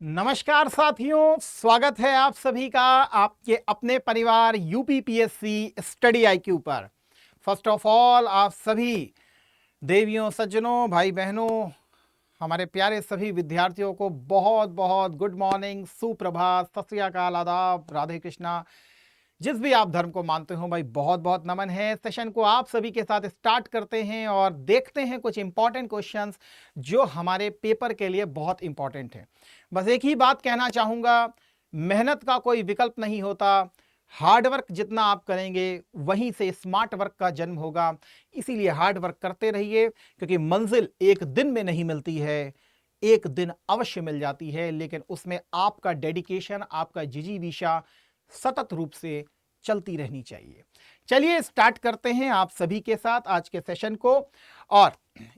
नमस्कार साथियों, स्वागत है आप सभी का आपके अपने परिवार यूपीपीएससी स्टडी आईक्यू पर। फर्स्ट ऑफ ऑल आप सभी देवियों, सज्जनों, भाई बहनों, हमारे प्यारे सभी विद्यार्थियों को बहुत बहुत गुड मॉर्निंग, सुप्रभात, सत श्री अकाल, आदाब, राधे कृष्णा। जिस भी आप धर्म को मानते हो भाई, बहुत बहुत नमन है। सेशन को आप सभी के साथ स्टार्ट करते हैं और देखते हैं कुछ इंपॉर्टेंट क्वेश्चंस जो हमारे पेपर के लिए बहुत इंपॉर्टेंट है। बस एक ही बात कहना चाहूंगा, मेहनत का कोई विकल्प नहीं होता। हार्ड वर्क जितना आप करेंगे वहीं से स्मार्ट वर्क का जन्म होगा। इसीलिए हार्ड वर्क करते रहिए, क्योंकि मंजिल एक दिन में नहीं मिलती है, एक दिन अवश्य मिल जाती है, लेकिन उसमें आपका डेडिकेशन, आपका जिजीविषा सतत रूप से चलती रहनी चाहिए। चलिए स्टार्ट करते हैं आप सभी के साथ आज के सेशन को। और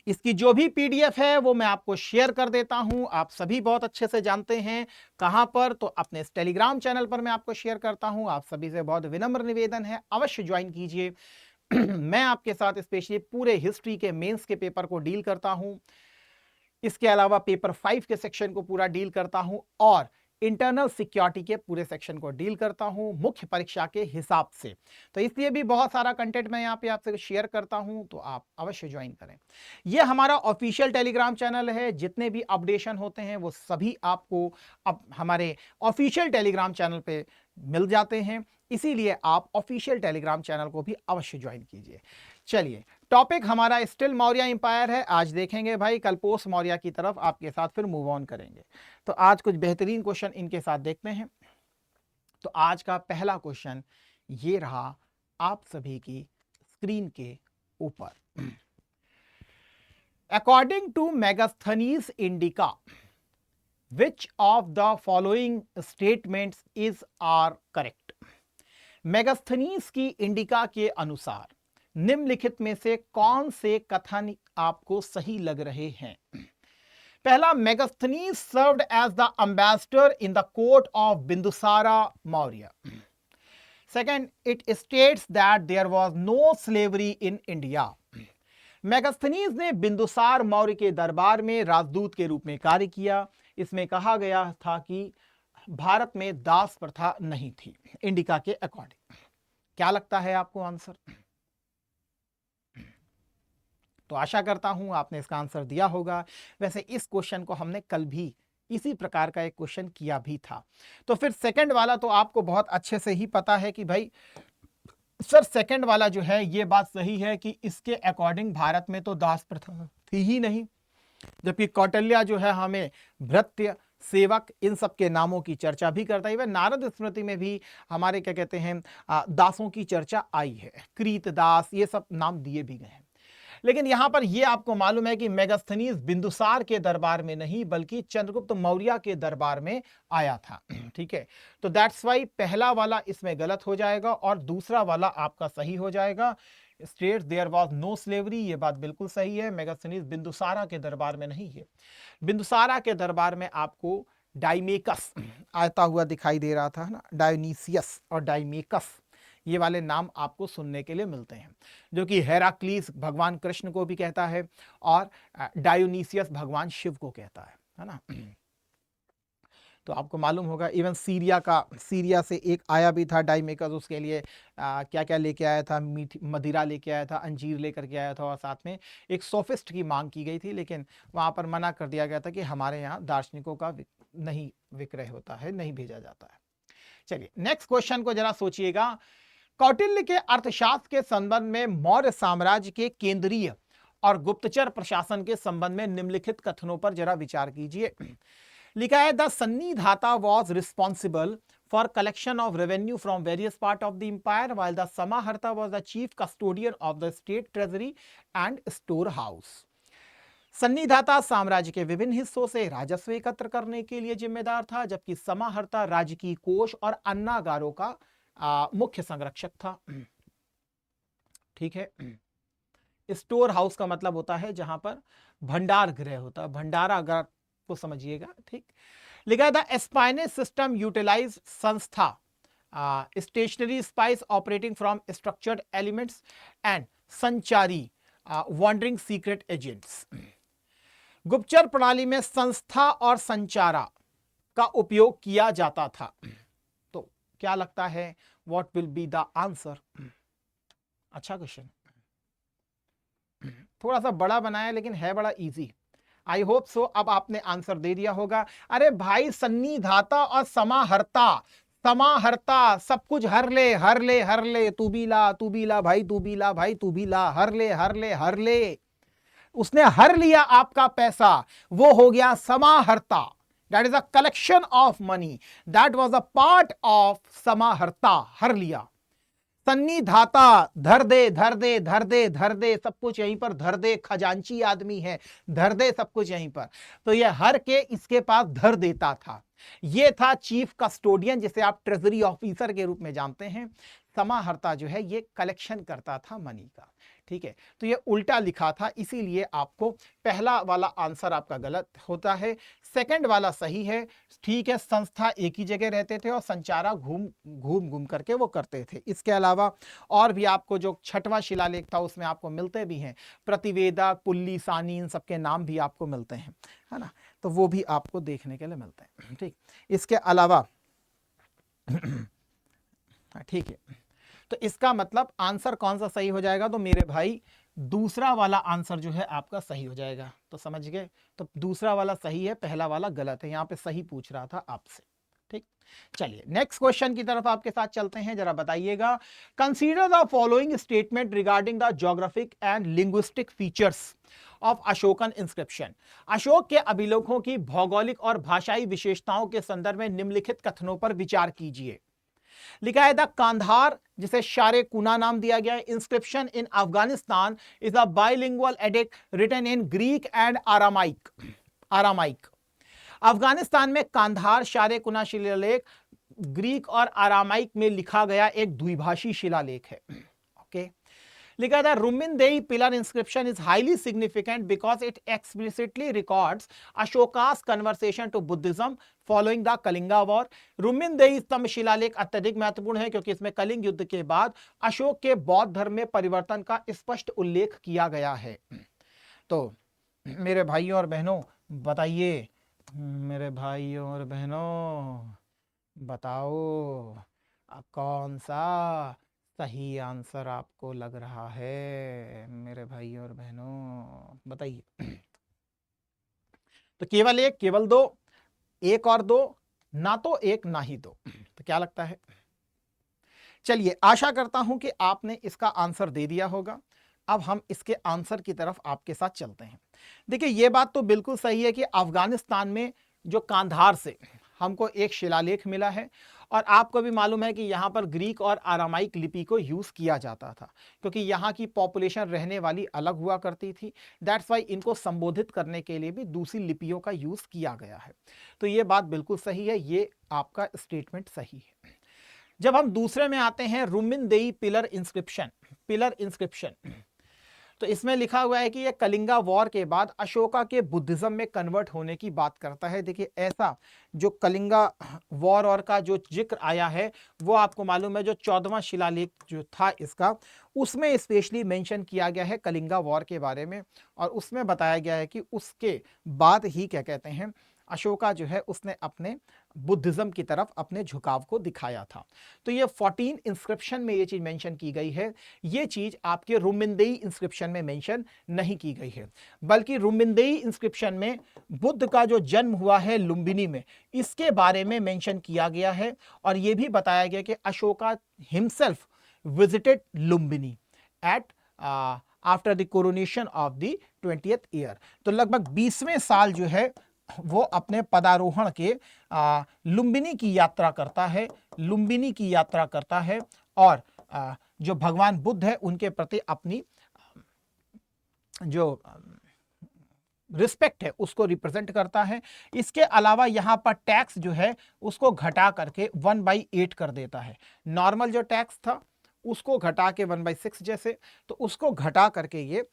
इसकी जो भी पीडीएफ है वो मैं आपको शेयर कर देता हूं। आप सभी बहुत अच्छे से जानते हैं कहां पर, तो अपने टेलीग्राम चैनल पर मैं आपको शेयर करता हूं। आप सभी से बहुत विनम्र निवेदन है, अवश्य ज्वाइन कीजिए। मैं आपके साथ स्पेशली पूरे हिस्ट्री के मेंस के पेपर को डील करता हूं, इसके अलावा पेपर 5 के सेक्शन को पूरा डील करता हूं और इंटरनल सिक्योरिटी के पूरे सेक्शन को डील करता हूं मुख्य परीक्षा के हिसाब से। तो इसलिए भी बहुत सारा कंटेंट मैं यहाँ पे आपसे शेयर करता हूं, तो आप अवश्य ज्वाइन करें। ये हमारा ऑफिशियल टेलीग्राम चैनल है, जितने भी अपडेशन होते हैं वो सभी आपको अब हमारे ऑफिशियल टेलीग्राम चैनल पे मिल जाते हैं। इसीलिए आप ऑफिशियल टेलीग्राम चैनल को भी अवश्य ज्वाइन कीजिए। चलिए, टॉपिक हमारा स्टिल मौर्य इंपायर है। आज देखेंगे भाई कल्पोस मौर्य की तरफ आपके साथ फिर मूव ऑन करेंगे। तो आज कुछ बेहतरीन क्वेश्चन इनके साथ देखते हैं। तो आज का पहला क्वेश्चन ये रहा आप सभी की स्क्रीन के ऊपर। According to Megasthenes Indica, which of the following statements is are correct. Megasthenes की इंडिका के अनुसार निम्नलिखित में से कौन से कथन आपको सही लग रहे हैं। पहला, Megasthenes served as the ambassador in the court of Bindusara Maurya. Second, it states that there was no slavery in India. Megasthenes ने बिंदुसार मौर्य के दरबार में राजदूत के रूप में कार्य किया। इसमें कहा गया था कि भारत में दास प्रथा नहीं थी इंडिका के अकॉर्डिंग। क्या लगता है आपको आंसर? तो आशा करता हूं आपने इसका आंसर दिया होगा। वैसे इस क्वेश्चन को हमने कल भी इसी प्रकार का एक क्वेश्चन किया भी था। तो फिर सेकंड वाला तो आपको बहुत अच्छे से ही पता है कि भाई सर सेकंड वाला जो है ये बात सही है कि इसके अकॉर्डिंग भारत में तो दास प्रथा थी ही नहीं, जबकि कौटिल्य जो है हमें भृत्य, सेवक, इन सब के नामों की चर्चा भी करता है। वह नारद स्मृति में भी हमारे क्या कहते हैं दासों की चर्चा आई है, कृत दास, ये सब नाम दिए भी गए हैं। लेकिन यहां पर यह आपको मालूम है कि मेगास्थनीज बिंदुसार के दरबार में नहीं बल्कि चंद्रगुप्त मौर्य के दरबार में आया था। ठीक है, तो दैट्स वाई पहला वाला इसमें गलत हो जाएगा और दूसरा वाला आपका सही हो जाएगा। States there was no slavery, ये बात बिल्कुल सही है। मेगास्थनीज बिंदुसारा के दरबार में नहीं है। बिंदुसारा के दरबार में आपको डाइमेकस आता हुआ दिखाई दे रहा था ना, डायोनीसियस और डाइमेकस, ये वाले नाम आपको सुनने के लिए मिलते हैं, जो कि हेराक्लीस भगवान कृष्ण को भी कहता है और डायोनीसियस भगवान शिव को कहता है ना। तो आपको मालूम होगा इवन सीरिया से एक आया भी था डाइमेकस, उसके लिए क्या क्या लेके आया था, मीठी मदिरा लेके आया था, अंजीर लेकर के आया था और साथ में एक सोफिस्ट की मांग की गई थी, लेकिन वहां पर मना कर दिया गया था कि हमारे यहाँ दार्शनिकों का नहीं विक्रय होता है, नहीं भेजा जाता है। चलिए नेक्स्ट क्वेश्चन को जरा सोचिएगा। कौटिल्य के अर्थशास्त्र के संबंध में मौर्य साम्राज्य के केंद्रीय और गुप्तचर प्रशासन के संबंध में निम्नलिखित कथनों पर जरा विचार कीजिए। लिखा है, the Sannidhata was responsible for collection of revenue from various part of the empire, while the Samaharta was the chief custodian of the state treasury and store house. सन्निधाता साम्राज्य के विभिन्न हिस्सों से राजस्व एकत्र करने के लिए जिम्मेदार था, जबकि समाहर्ता राज्य की कोष और अन्नागारों का मुख्य संरक्षक था। ठीक है, स्टोर हाउस का मतलब होता है जहां पर भंडार गृह होता है, भंडारागार को समझिएगा। ठीक, लिखा था espionage system utilise sanstha stationary spies operating from structured elements and sanchari wandering secret agents. गुप्तचर प्रणाली में संस्था और संचारा का उपयोग किया जाता था। तो क्या लगता है, what will be the answer? अच्छा क्वेश्चन, थोड़ा सा बड़ा बनाया लेकिन है बड़ा इजी। आई होप सो अब आपने आंसर दे दिया होगा। अरे भाई, सन्निधाता और समाहर्ता, समाहर्ता सब कुछ हर ले हर ले हर ले, तू भी ला भाई, तू भी ला भाई, तू भी ला, हर ले हर ले हर ले। उसने हर लिया आपका पैसा, वो हो गया समाहर्ता। That is a collection of money, that was a part of समाहर्ता, हर लिया। सन्निधाता, धर दे धर दे धर दे धर दे, सब कुछ यहीं पर धर दे, खजांची आदमी है, धर दे सब कुछ यहीं पर। तो ये हर के इसके पास धर देता था। ये था चीफ कस्टोडियन, जिसे आप ट्रेजरी ऑफिसर के रूप में जानते हैं। समाहर्ता जो है ये कलेक्शन करता था मनी का। ठीक है, तो ये उल्टा लिखा था, इसीलिए आपको पहला वाला आंसर आपका गलत होता है, सेकंड वाला सही है। ठीक है, संस्था एक ही जगह रहते थे और संचारा घूम घूम घूम करके वो करते थे। इसके अलावा और भी आपको जो छठवां शिलालेख था उसमें आपको मिलते भी हैं, प्रतिवेदक, पुल्ली, सानी, इन सबके नाम भी आपको मिलते हैं, है ना, तो वो भी आपको देखने के लिए मिलते हैं। ठीक, इसके अलावा ठीक है, तो इसका मतलब आंसर कौन सा सही हो जाएगा? तो मेरे भाई दूसरा वाला आंसर जो है आपका सही हो जाएगा। तो समझ गए, तो दूसरा वाला सही है, पहला वाला गलत है। यहां पे सही पूछ रहा था आपसे। ठीक, चलिए नेक्स्ट क्वेश्चन की तरफ आपके साथ चलते हैं। जरा बताइएगा, consider the following statement regarding the geographic and linguistic features of Ashokan inscription. Ashok के अभिलेखों की भौगोलिक और भाषाई विशेषताओं के संदर्भ में निम्नलिखित कथनों पर विचार कीजिए। लिखा है द कांधार, जिसे शारे कुना नाम दिया गया है, inscription in Afghanistan is a bilingual edict written in Greek and Aramaic. Afghanistan में कांधार शारे कुना शिलालेख ग्रीक और आरामाइक में लिखा गया एक द्विभाषी शिलालेख है। ओके, लिखा था Rummindei pillar inscription is highly significant because it explicitly records Ashoka's conversation to Buddhism following the Kalinga war. Rummindei स्तंभ शिलालेख अत्यधिक महत्वपूर्ण है क्योंकि इसमें कलिंग युद्ध के बाद अशोक के बौद्ध धर्म में परिवर्तन का स्पष्ट उल्लेख किया गया है। तो मेरे भाइयों और बहनों बताइए, मेरे भाइयों और बहनों बताओ, कौन सा सही आंसर आपको लग रहा है? मेरे भाइयों और बहनों बताइए। तो केवल एक, केवल दो, एक और दो, ना तो एक ना ही दो, तो क्या लगता है? चलिए, आशा करता हूं कि आपने इसका आंसर दे दिया होगा। अब हम इसके आंसर की तरफ आपके साथ चलते हैं। देखिए, यह बात तो बिल्कुल सही है कि अफगानिस्तान में जो कांधार से हमको एक शिलालेख मिला है, और आपको भी मालूम है कि यहाँ पर ग्रीक और आरामाइक लिपि को यूज किया जाता था क्योंकि यहाँ की पॉपुलेशन रहने वाली अलग हुआ करती थी। दैट्स वाई इनको संबोधित करने के लिए भी दूसरी लिपियों का यूज किया गया है। तो ये बात बिल्कुल सही है, ये आपका स्टेटमेंट सही है। जब हम दूसरे में आते हैं, रुमिनदेई पिलर इंस्क्रिप्शन, तो इसमें लिखा हुआ है कि यह कलिंगा वॉर के बाद अशोका के बुद्धिज्म में कन्वर्ट होने की बात करता है। देखिए, ऐसा जो कलिंगा वॉर और का जो जिक्र आया है वो आपको मालूम है, जो 14वां शिलालेख जो था इसका, उसमें स्पेशली मेंशन किया गया है कलिंगा वॉर के बारे में, और उसमें बताया गया है कि उसके बाद ही क्या कहते हैं, अशोका जो है उसने अपने बुद्धिज्म की तरफ अपने झुकाव को दिखाया था। तो ये 14 इंस्क्रिप्शन में ये चीज मेंशन की गई है। ये चीज आपके रुमिनदेई इंस्क्रिप्शन में मेंशन नहीं की गई है, बल्कि रुमिनदेई इंस्क्रिप्शन में बुद्ध का जो जन्म हुआ है लुम्बिनी में, इसके बारे में मेंशन किया गया है। और ये भी बताया गया कि Ashoka himself visited Lumbini at after the coronation of the 20th year. तो लगभग 20वें साल जो है वो अपने पदारोहण के लुम्बिनी की यात्रा करता है, लुम्बिनी की यात्रा करता है, और जो भगवान बुद्ध है उनके प्रति अपनी जो रिस्पेक्ट है उसको रिप्रेजेंट करता है। इसके अलावा यहाँ पर टैक्स जो है उसको घटा करके 1/8 कर देता है। नॉर्मल जो टैक्स था उसको घटा के 1/6 जैसे, तो उसको घटा करके ये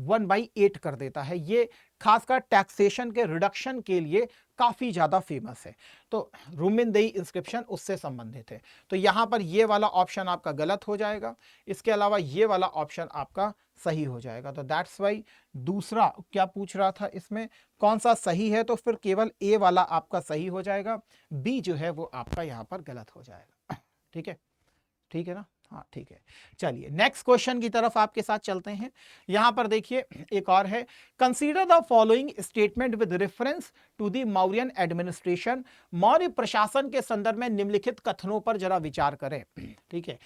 1/8 कर देता है। ये खासकर टैक्सेशन के रिडक्शन के लिए काफी ज्यादा फेमस है। तो रुमिनदेई इंस्क्रिप्शन उससे संबंधित है। तो यहां पर ये वाला ऑप्शन आपका गलत हो जाएगा, इसके अलावा ये वाला ऑप्शन आपका सही हो जाएगा। तो दैट्स वाई दूसरा क्या पूछ रहा था इसमें कौन सा सही है, तो फिर केवल ए वाला आपका सही हो जाएगा, बी जो है वो आपका यहां पर गलत हो जाएगा। ठीक है, ठीक है ना, हाँ ठीक है। चलिए नेक्स्ट क्वेश्चन की तरफ आपके साथ चलते हैं। यहां पर देखिए एक और है, consider the following statement with reference to the Mauryan administration. Maurya प्रशासन के संदर्भ में निम्नलिखित कथनों पर जरा विचार करें। ठीक है,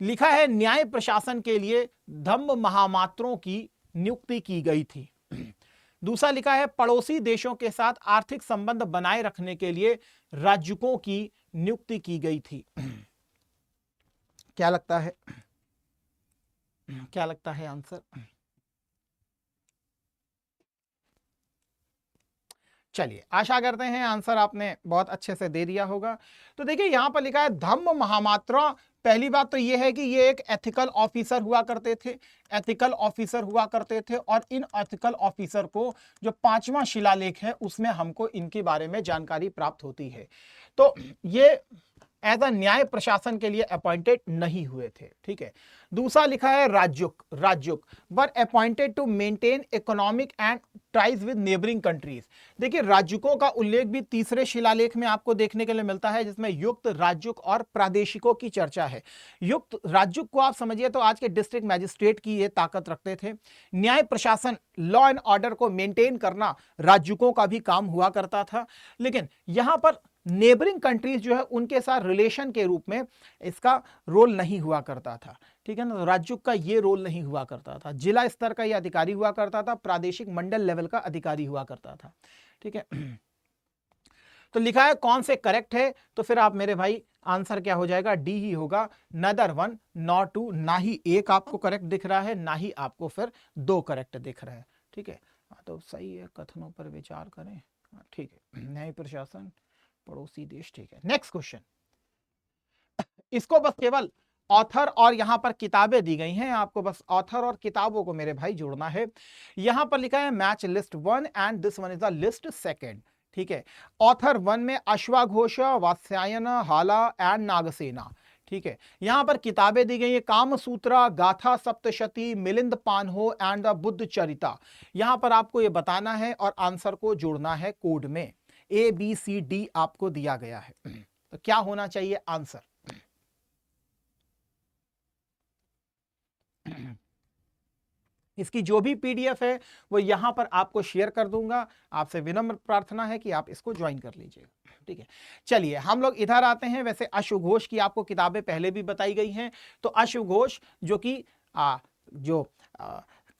लिखा है न्याय प्रशासन के लिए धम्म महामात्रों की नियुक्ति की गई थी। दूसरा लिखा है पड़ोसी देशों के साथ आर्थिक संबंध बनाए रखने के लिए राजकों की नियुक्ति की गई थी। क्या लगता है, क्या लगता है आंसर? चलिए आशा करते हैं आंसर आपने बहुत अच्छे से दे दिया होगा। तो देखिए यहां पर लिखा है धम्म महामात्रा। पहली बात तो यह है कि ये एक एथिकल ऑफिसर हुआ करते थे, एथिकल ऑफिसर हुआ करते थे, और इन एथिकल ऑफिसर को जो 5वां शिलालेख है उसमें हमको इनके बारे में जानकारी प्राप्त होती है। तो ये एज अ न्याय प्रशासन के लिए अपॉइंटेड नहीं हुए थे। ठीक है, दूसरा लिखा है Rajuk, Rajuk were appointed to maintain economic and ties with neighbouring countries. देखिए राजुकों का उल्लेख भी तीसरे शिलालेख में आपको देखने के लिए मिलता है, जिसमें युक्त, राजुक और प्रादेशिकों की चर्चा है। युक्त राजुक को आप समझिए तो आज के डिस्ट्रिक्ट मैजिस्ट्रेट की ये ताकत रखते थे। न्याय प्रशासन, लॉ एंड ऑर्डर को मेंटेन करना राजुकों का भी काम हुआ करता था। लेकिन यहां पर नेबरिंग कंट्रीज जो है उनके साथ रिलेशन के रूप में इसका रोल नहीं हुआ करता था। ठीक है ना, तो राजुक का ये रोल नहीं हुआ करता था। जिला स्तर का ये अधिकारी हुआ करता था, प्रादेशिक मंडल लेवल का अधिकारी हुआ करता था। ठीक है, तो लिखा है कौन से करेक्ट है, तो फिर आप मेरे भाई आंसर क्या हो जाएगा, डी ही होगा। नदर 1 नॉट 2, ना ही एक आपको करेक्ट दिख रहा है, ना ही आपको फिर 2 करेक्ट दिख रहा है। ठीक है, तो सही है, कथनों पर विचार करें। ठीक है, न्याय प्रशासन, पड़ोसी देश। ठीक है, नेक्स्ट क्वेश्चन। इसको बस केवल ऑथर और यहां पर किताबें दी गई हैं, आपको बस ऑथर और किताबों को मेरे भाई जोड़ना है। यहां पर लिखा है match list 1 and this one is the list 2। ठीक है, ऑथर 1 में अश्वाघोष, वात्स्यायन, हाला एंड नागसेना। ठीक है, यहां पर किताबें दी गई है कामसूत्रा, गाथा सप्तशती, मिलिंद पान्हो एंड द बुद्ध चरिता। यहां पर आपको यह बताना है और आंसर को जोड़ना है कोड में। ABCD आपको दिया गया है, तो क्या होना चाहिए आंसर? इसकी जो भी PDF है वो यहां पर आपको शेयर कर दूंगा। आपसे विनम्र प्रार्थना है कि आप इसको ज्वाइन कर लीजिएगा। ठीक है, चलिए हम लोग इधर आते हैं। वैसे अश्वघोष की आपको किताबें पहले भी बताई गई हैं। तो अश्वघोष जो कि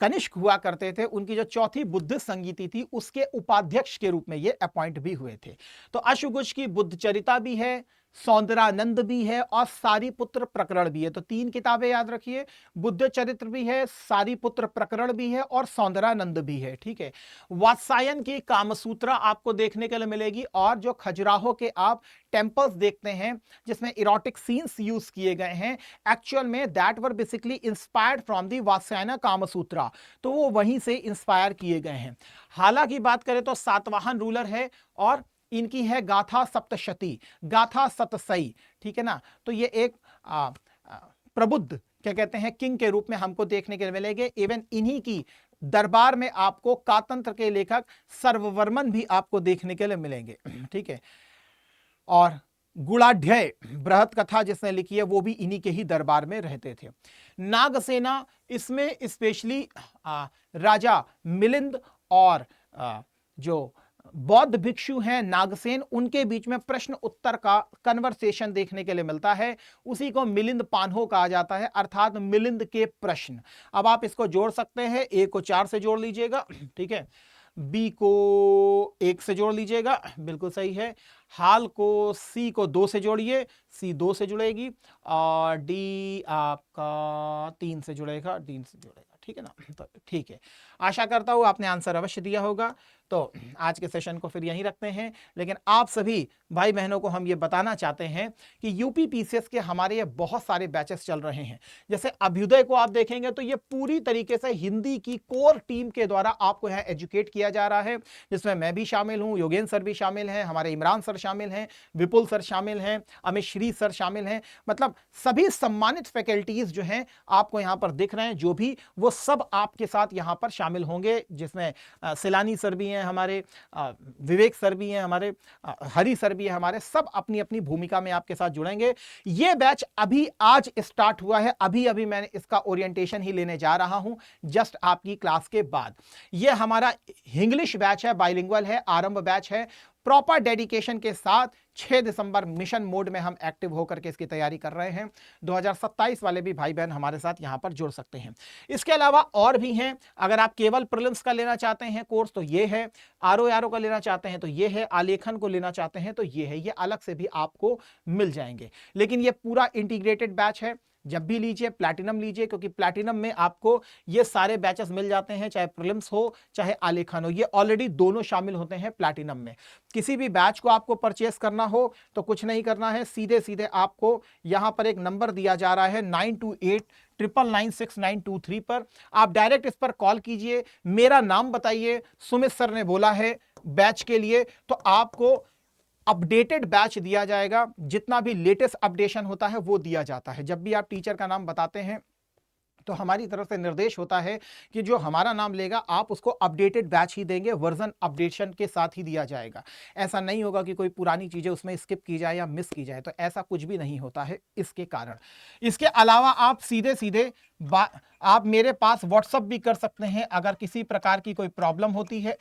कनिष्क हुआ करते थे, उनकी जो चौथी बुद्ध संगीति थी उसके उपाध्यक्ष के रूप में ये अपॉइंट भी हुए थे। तो अश्वघोष की बुद्ध चरिता भी है, सौंदरानंद भी है और सारीपुत्र प्रकरण भी है। तो 3 किताबें याद रखिए, बुद्ध चरित्र भी है, सारीपुत्र प्रकरण भी है और सौंदरानंद भी है। ठीक है, वात्स्यायन की कामसूत्रा आपको देखने के लिए मिलेगी, और जो खजुराहो के आप टेम्पल्स देखते हैं जिसमें इरोटिक सीन्स यूज किए गए हैं, एक्चुअल में that were basically inspired from the Vatsyayan Kamasutra. तो वो वहीं से इंस्पायर किए गए हैं। हालांकि बात करें तो सातवाहन रूलर है और इनकी है गाथा सप्तशती, गाथा सतसई। ठीक है ना, तो ये एक प्रबुद्ध क्या कहते हैं किंग के रूप में हमको देखने के लिए मिलेंगे। इवन इन्हीं की दरबार में आपको कातंत्र के लेखक सर्ववर्मन भी आपको देखने के लिए मिलेंगे। ठीक है, और गुणाढ्यय बृहत कथा जिसने लिखी है वो भी इन्हीं के ही दरबार में रहते थे। नागसेना, इसमें स्पेशली राजा मिलिंद और जो बौद्ध भिक्षु हैं नागसेन, उनके बीच में प्रश्न उत्तर का कन्वर्सेशन देखने के लिए मिलता है। उसी को मिलिंद पान्हो कहा जाता है, अर्थात मिलिंद के प्रश्न। अब आप इसको जोड़ सकते हैं, A को 4 से जोड़ लीजिएगा। ठीक है, B को 1 से जोड़ लीजिएगा, बिल्कुल सही है। हाल को, C को 2 से जोड़िए, C 2 से जुड़ेगी, और D आपका 3 से जुड़ेगा, 3 से जुड़ेगा। ठीक है ना, तो ठीक है, आशा करता हूं आपने आंसर अवश्य दिया होगा। तो आज के सेशन को फिर यहीं रखते हैं, लेकिन आप सभी भाई बहनों को हम ये बताना चाहते हैं कि यूपी पीसीएस के हमारे ये बहुत सारे बैचेस चल रहे हैं। जैसे अभ्युदय को आप देखेंगे तो ये पूरी तरीके से हिंदी की कोर टीम के द्वारा आपको यहाँ एजुकेट किया जा रहा है, जिसमें मैं भी शामिल हूँ, योगेंद्र सर भी शामिल हैं, हमारे इमरान सर शामिल हैं, विपुल सर शामिल हैं, अमित श्री सर शामिल हैं। मतलब सभी सम्मानित फैकल्टीज जो हैं आपको यहाँ पर दिख रहे हैं, जो भी वो सब आपके साथ यहाँ पर शामिल होंगे, जिसमें सिलानी सर भी हैं हमारे, विवेक सर भी हैं हमारे, हरी सर भी है हमारे, सब अपनी अपनी भूमिका में आपके साथ जुड़ेंगे। ये बैच अभी आज स्टार्ट हुआ है, अभी अभी मैंने इसका ओरिएंटेशन ही लेने जा रहा हूं जस्ट आपकी क्लास के बाद। ये हमारा इंग्लिश बैच है, बाइलिंगुअल है, आरंभ बैच है, प्रॉपर डेडिकेशन के साथ 6 दिसंबर मिशन मोड में हम एक्टिव होकर के इसकी तैयारी कर रहे हैं। 2027 वाले भी भाई बहन हमारे साथ यहां पर जुड़ सकते हैं। इसके अलावा और भी हैं, अगर आप केवल प्रीलिम्स का लेना चाहते हैं कोर्स तो ये है, आरओ का लेना चाहते हैं तो ये है, आलेखन को लेना चाहते हैं तो ये है, ये अलग से भी आपको मिल जाएंगे। लेकिन ये पूरा इंटीग्रेटेड बैच है, जब भी लीजिए प्लैटिनम लीजिए, क्योंकि प्लैटिनम में आपको ये सारे बैचेस मिल जाते हैं, चाहे प्रीलिम्स हो चाहे आलेखन हो, ये ऑलरेडी दोनों शामिल होते हैं प्लैटिनम में। किसी भी बैच को आपको परचेस करना हो तो कुछ नहीं करना है, सीधे सीधे आपको यहां पर एक नंबर दिया जा रहा है 9289996923 पर, आप डायरेक्ट इस पर कॉल कीजिए, मेरा नाम बताइए, सुमित सर ने बोला है बैच के लिए, तो आपको अपडेटेड बैच दिया जाएगा। जितना भी लेटेस्ट अपडेशन होता है वो दिया जाता है। जब भी आप टीचर का नाम बताते हैं तो हमारी तरफ से निर्देश होता है कि जो हमारा नाम लेगा आप उसको अपडेटेड बैच ही देंगे, वर्जन अपडेशन के साथ ही दिया जाएगा। ऐसा नहीं होगा कि कोई पुरानी चीजें उसमें स्किप की जाए या मिस की जाए, तो ऐसा कुछ भी नहीं होता है इसके कारण। इसके अलावा आप सीधे सीधे आप मेरे पास व्हाट्सअप भी कर सकते हैं अगर किसी प्रकार की कोई प्रॉब्लम होती है,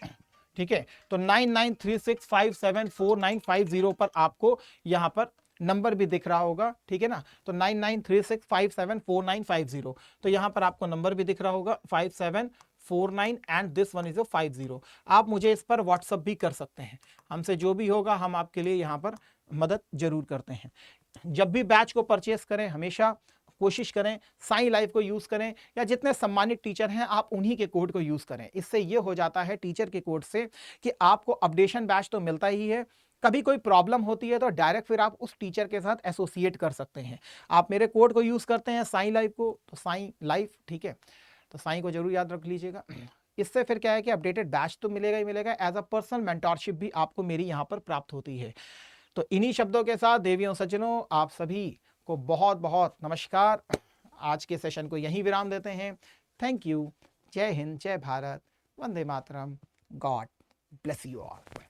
ठीक है। तो 9936574950 पर आपको यहां पर नंबर भी दिख रहा होगा, ठीक है ना। तो 9936574950, तो यहां पर आपको नंबर भी दिख रहा होगा 5749 एंड दिस वन इज 50। आप मुझे इस पर व्हाट्सअप भी कर सकते हैं, हमसे जो भी होगा हम आपके लिए यहां पर मदद जरूर करते हैं। जब भी बैच को परचेस करें हमेशा कोशिश करें साई लाइव को यूज करें, या जितने सम्मानित टीचर हैं आप उन्हीं के कोड को यूज करें। इससे ये हो जाता है टीचर के कोड से कि आपको अपडेशन बैच तो मिलता ही है, कभी कोई प्रॉब्लम होती है तो डायरेक्ट फिर आप उस टीचर के साथ एसोसिएट कर सकते हैं। आप मेरे कोड को यूज करते हैं साई लाइव को, तो साई लाइव, ठीक है, तो साई को जरूर याद रख लीजिएगा। इससे फिर क्या है कि अपडेटेड बैच तो मिलेगा ही मिलेगा, एज अ पर्सनल मेंटोरशिप भी आपको मेरी यहाँ पर प्राप्त होती है। तो इन्हीं शब्दों के साथ देवियों सज्जनों आप सभी को बहुत बहुत नमस्कार। आज के सेशन को यहीं विराम देते हैं। Thank you. जय हिंद, जय Bharat, Vande Mataram, God bless you all.